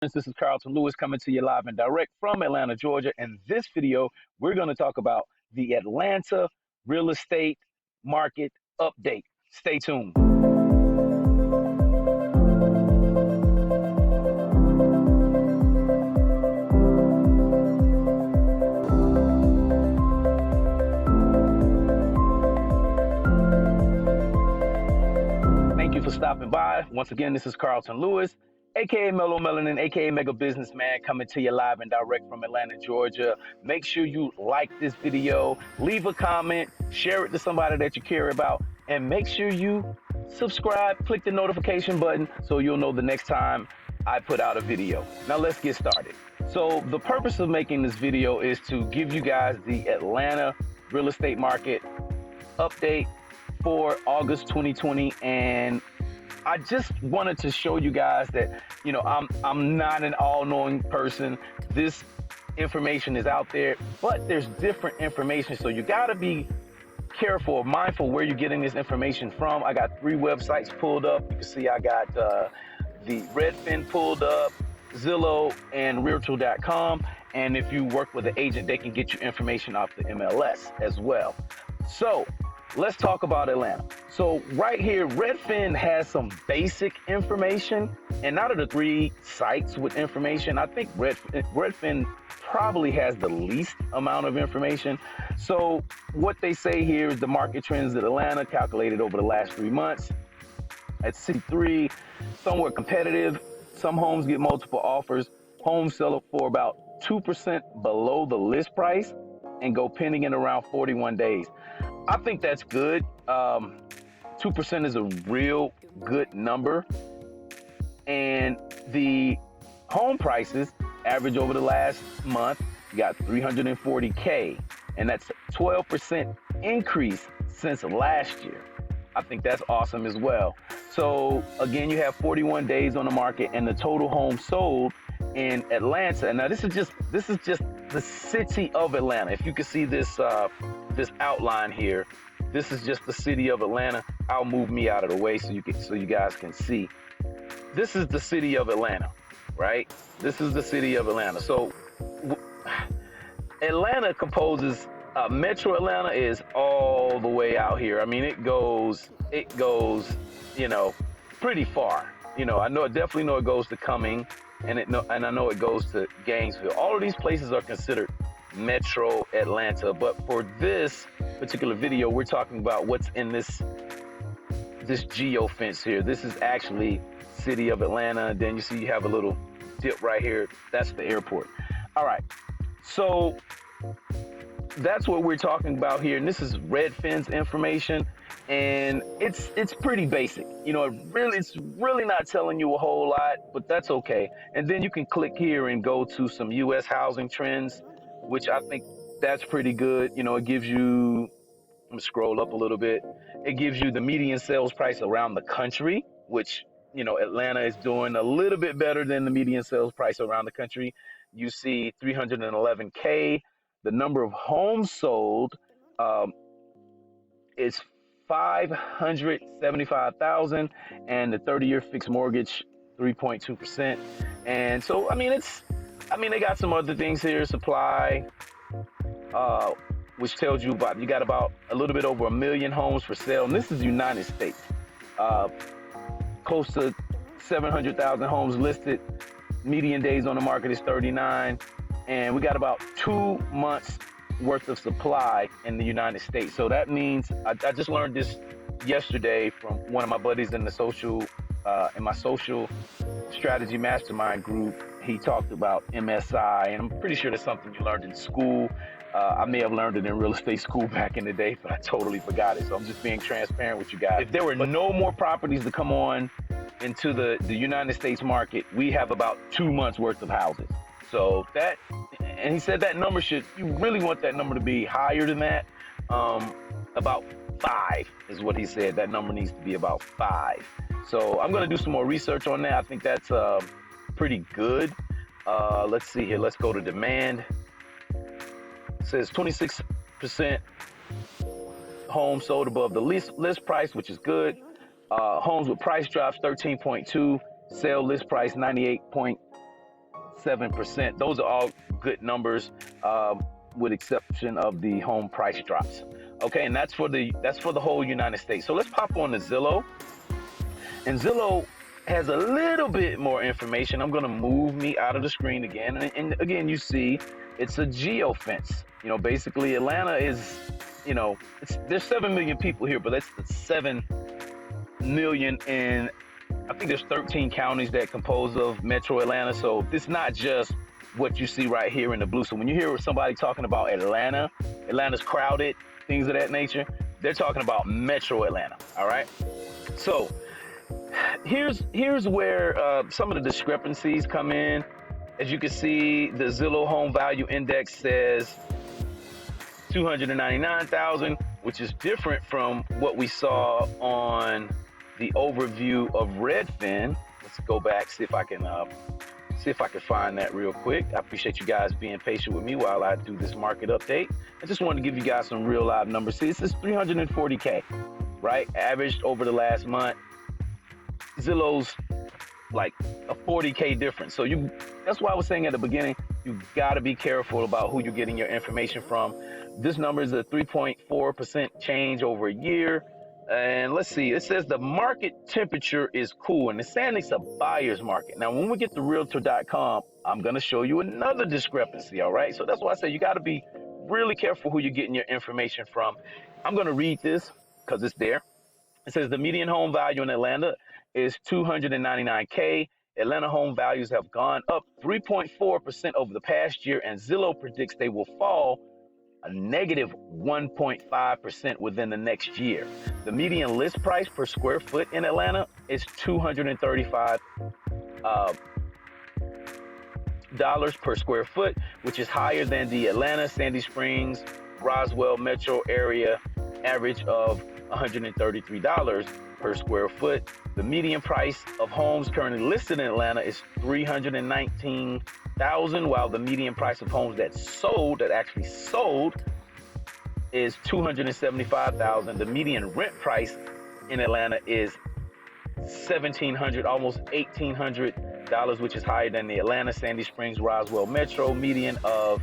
This is Carlton Lewis coming to you live and direct from Atlanta, Georgia. In this video, we're going to talk about the Atlanta real estate market update. Stay tuned. Thank you for stopping by. Once again, this is Carlton Lewis, aka Mellow Melanin, aka Mega Businessman, coming to you live and direct from Atlanta, Georgia. Make sure you like this video, leave a comment, share it to somebody that you care about, and make sure you subscribe, click the notification button so you'll know the next time I put out a video. Now let's get started. So the purpose of making this video is to give you guys the Atlanta real estate market update for August 2020, and I just wanted to show you guys that, you know, I'm not an all-knowing person. This information is out there, but there's different information, so you got to be careful, mindful where you're getting this information from. I got 3 websites pulled up. You can see I got the Redfin pulled up, Zillow, and Realtorcom. And if you work with an agent, they can get you information off the MLS as well. So let's talk about Atlanta. So right here, Redfin has some basic information, and out of the 3 sites with information, I think Redfin probably has the least amount of information. So what they say here is the market trends in Atlanta calculated over the last 3 months. At City 3, somewhat competitive. Some homes get multiple offers. Homes sell for about 2% below the list price and go pending in around 41 days. I think that's good. 2% is a real good number. And the home prices average over the last month, you got 340K, and that's a 12% increase since last year. I think that's awesome as well. So again, you have 41 days on the market, and the total homes sold in Atlanta. And now this is just the city of Atlanta. If you can see this this outline here, this is just the city of Atlanta. I'll move me out of the way so you guys can see. This is the city of Atlanta, right? This is the city of Atlanta. So Atlanta composes Metro Atlanta is all the way out here. I mean, it goes, you know, pretty far. You know, definitely know it goes to Cumming, and I know it goes to Gainesville. All of these places are considered Metro Atlanta, but for this particular video, we're talking about what's in this Geofence here. This is actually city of Atlanta. Then you see you have a little dip right here. That's the airport. All right, so that's what we're talking about here, and this is Redfin's information, and it's pretty basic. You know, it's really not telling you a whole lot, but that's okay. And then you can click here and go to some U.S. housing trends, which I think that's pretty good. You know, it gives you, let me scroll up a little bit. It gives you the median sales price around the country, which, you know, Atlanta is doing a little bit better than the median sales price around the country. You see 311K. The number of homes sold is 575,000, and the 30-year fixed mortgage 3.2%. And so, I mean, they got some other things here. Supply, which tells you you got about a little bit over 1 million homes for sale, and this is United States. Close to 700,000 homes listed. Median days on the market is 39. And we got about 2 months worth of supply in the United States. So that means, I just learned this yesterday from one of my buddies in my social strategy mastermind group. He talked about MSI, and I'm pretty sure that's something you learned in school. I may have learned it in real estate school back in the day, but I totally forgot it. So I'm just being transparent with you guys. If there were no more properties to come on into the United States market, we have about 2 months worth of houses. So that, and he said that number you really want that number to be higher than that. About 5 is what he said. That number needs to be about 5. So I'm going to do some more research on that. I think that's pretty good. Let's see here. Let's go to demand. It says 26% homes sold above the list price, which is good. Homes with price drops 13.2, sale list price 98.8. 7%. Those are all good numbers, with exception of the home price drops. Okay, and that's for the whole United States. So let's pop on to Zillow, and Zillow has a little bit more information. I'm going to move me out of the screen again, and again, you see it's a geofence. Basically Atlanta is, there's 7 million people here, but that's the 7 million in, I think there's 13 counties that compose of Metro Atlanta. So it's not just what you see right here in the blue. So when you hear somebody talking about Atlanta's crowded, things of that nature, they're talking about Metro Atlanta. All right. So here's where some of the discrepancies come in. As you can see, the Zillow Home Value Index says 299,000, which is different from what we saw on the overview of Redfin. Let's go back, see if I can find that real quick. I appreciate you guys being patient with me while I do this market update. I just wanted to give you guys some real live numbers. See, this is 340K, right? Averaged over the last month. Zillow's like a 40K difference. So that's why I was saying at the beginning, you got to be careful about who you're getting your information from. This number is a 3.4% change over a year. And let's see, it says the market temperature is cool, and it's saying it's a buyer's market. Now, when we get to Realtor.com, I'm going to show you another discrepancy, all right? So that's why I say you got to be really careful who you're getting your information from. I'm going to read this because it's there. It says the median home value in Atlanta is $299K. Atlanta home values have gone up 3.4% over the past year, and Zillow predicts they will fall a negative 1.5% within the next year. The median list price per square foot in Atlanta is $235 dollars per square foot, which is higher than the Atlanta, Sandy Springs, Roswell metro area average of $133 per square foot. The median price of homes currently listed in Atlanta is $319,000, while the median price of homes that actually sold, is $275,000. The median rent price in Atlanta is $1,700, almost $1,800, which is higher than the Atlanta, Sandy Springs, Roswell metro median of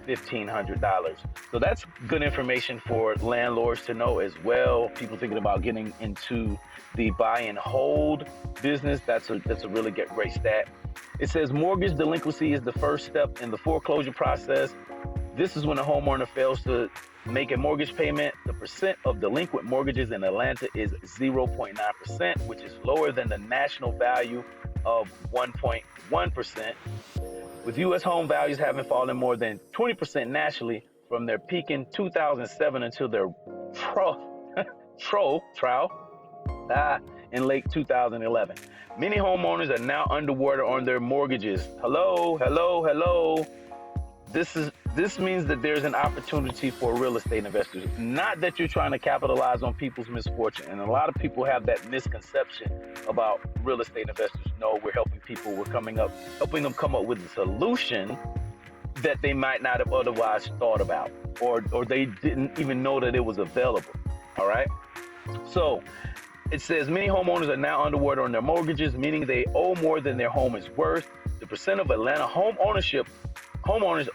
$1,500. So that's good information for landlords to know as well. People thinking about getting into the buy and hold business. That's a really great stat. It says mortgage delinquency is the first step in the foreclosure process. This is when a homeowner fails to make a mortgage payment. The percent of delinquent mortgages in Atlanta is 0.9%, which is lower than the national value of 1.1%. With U.S. home values having fallen more than 20% nationally from their peak in 2007 until their trial in late 2011. Many homeowners are now underwater on their mortgages. Hello. This means that there's an opportunity for real estate investors. Not that you're trying to capitalize on people's misfortune. And a lot of people have that misconception about real estate investors. No, we're helping people. We're helping them come up with a solution that they might not have otherwise thought about, or they didn't even know that it was available. All right. So it says many homeowners are now underwater on their mortgages, meaning they owe more than their home is worth. The percent of Atlanta homeowners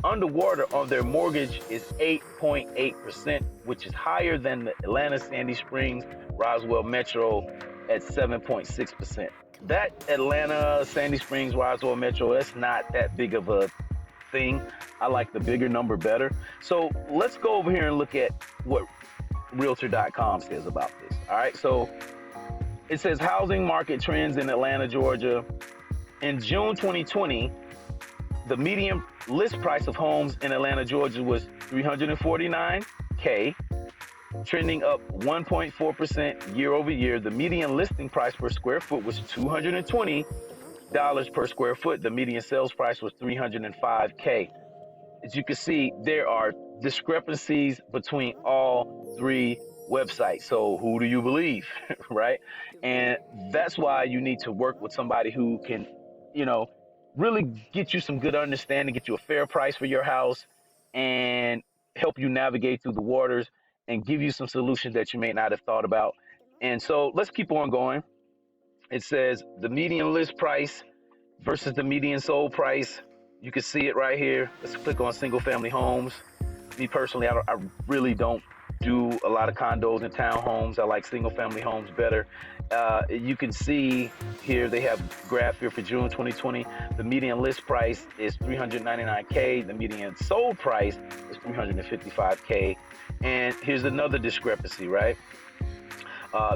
underwater on their mortgage is 8.8%, which is higher than the Atlanta, Sandy Springs, Roswell metro at 7.6%. That Atlanta, Sandy Springs, Roswell metro, that's not that big of a thing. I like the bigger number better. So let's go over here and look at what Realtor.com says about this. All right, so it says housing market trends in Atlanta, Georgia. In June 2020, the median list price of homes in Atlanta, Georgia was $349K, trending up 1.4% year over year. The median listing price per square foot was $220 per square foot. The median sales price was $305K. As you can see, there are discrepancies between all three websites. So who do you believe, right? And that's why you need to work with somebody who can, really get you some good understanding, get you a fair price for your house, and help you navigate through the waters and give you some solutions that you may not have thought about. And so let's keep on going. It says the median list price versus the median sold price. You can see it right here. Let's click on single family homes. Me personally, I really don't do a lot of condos and townhomes. I like single family homes better. You can see here they have graph here for June 2020. The median list price is 399K. The median sold price is 355K. And here's another discrepancy, right?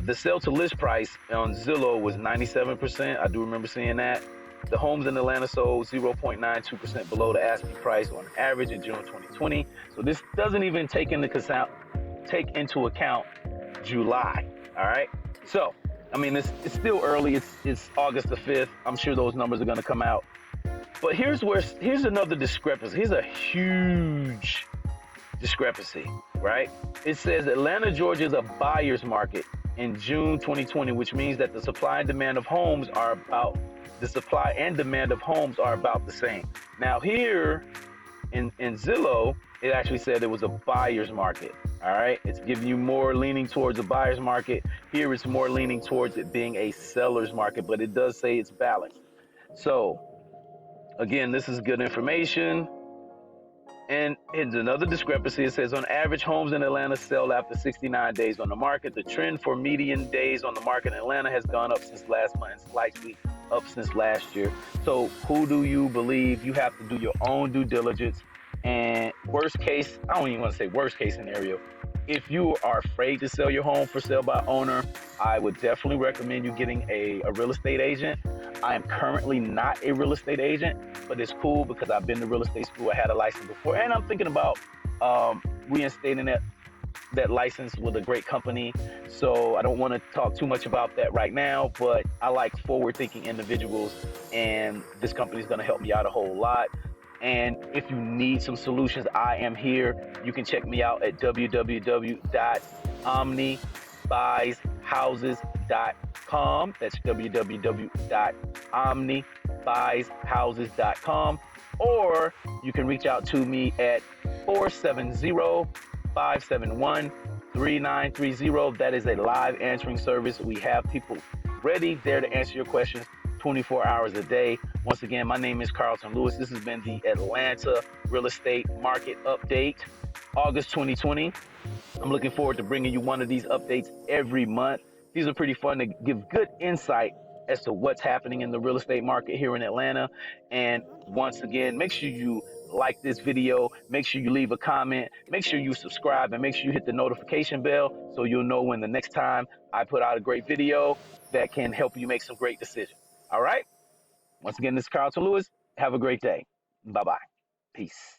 The sell to list price on Zillow was 97%. I do remember seeing that. The homes in Atlanta sold 0.92% below the asking price on average in June 2020. So this doesn't even take into account July. All right. So I mean, it's still early. It's August the 5th. I'm sure those numbers are going to come out. But here's another discrepancy. Here's a huge discrepancy, right? It says Atlanta, Georgia is a buyer's market in June 2020, which means that the supply and demand of homes are about the same. Now here in Zillow, it actually said it was a buyer's market. All right, it's giving you more leaning towards a buyer's market. Here it's more leaning towards it being a seller's market, but it does say it's balanced. So again, this is good information. And it's another discrepancy. It says on average, homes in Atlanta sell after 69 days on the market. The trend for median days on the market in Atlanta has gone up since last month and slightly up since last year. So who do you believe? You have to do your own due diligence. And worst case, I don't even want to say worst case scenario. If you are afraid to sell your home for sale by owner, I would definitely recommend you getting a real estate agent. I am currently not a real estate agent, but it's cool because I've been to real estate school. I had a license before, and I'm thinking about reinstating that license with a great company. So I don't want to talk too much about that right now, but I like forward-thinking individuals, and this company is going to help me out a whole lot. And if you need some solutions, I am here. You can check me out at www.omnibuysHouses.com. That's www.omnibuysHouses.com. Or you can reach out to me at 470-571-3930. That is a live answering service. We have people ready there to answer your questions 24 hours a day. Once again, my name is Carlton Lewis. This has been the Atlanta Real Estate Market Update, August 2020. I'm looking forward to bringing you one of these updates every month. These are pretty fun to give good insight as to what's happening in the real estate market here in Atlanta. And once again, make sure you like this video, make sure you leave a comment, make sure you subscribe, and make sure you hit the notification bell so you'll know when the next time I put out a great video that can help you make some great decisions. All right? Once again, this is Carlton Lewis. Have a great day. Bye-bye. Peace.